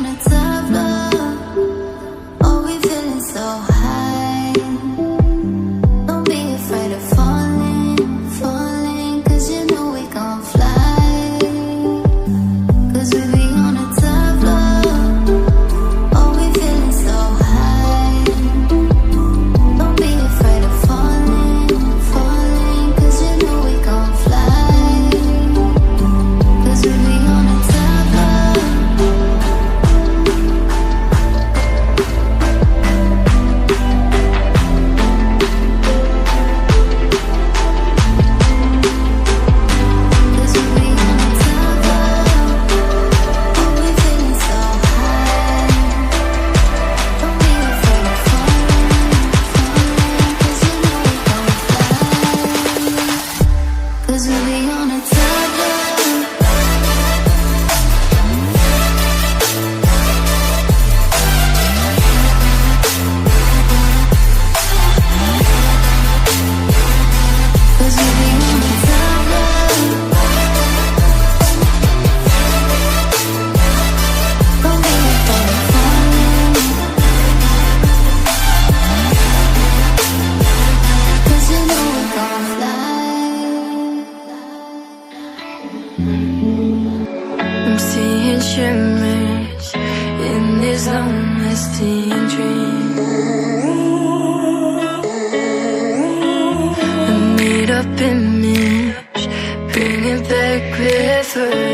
on a tough love. Oh, we feeling so high. Don't be afraid of falling, falling, 'cause you know we gon' fly. 'Cause we be on a tough love. Oh, we feeling so high. Don't be afraid of falling, falling, 'cause you know we gon' fly. 'Cause we be on a tough love. Cause we be on a tough love. Oh, we feeling so high. Don't be afraid of falling, falling, 'cause you know we gon' fly. 'Cause we be on a tough love. Cause we be on a tough love. Don't be afraid of falling. 'Cause you know we gon' fly. I'm seeing shimmers in these long-lasting dreams. A made-up image, bring it back with her.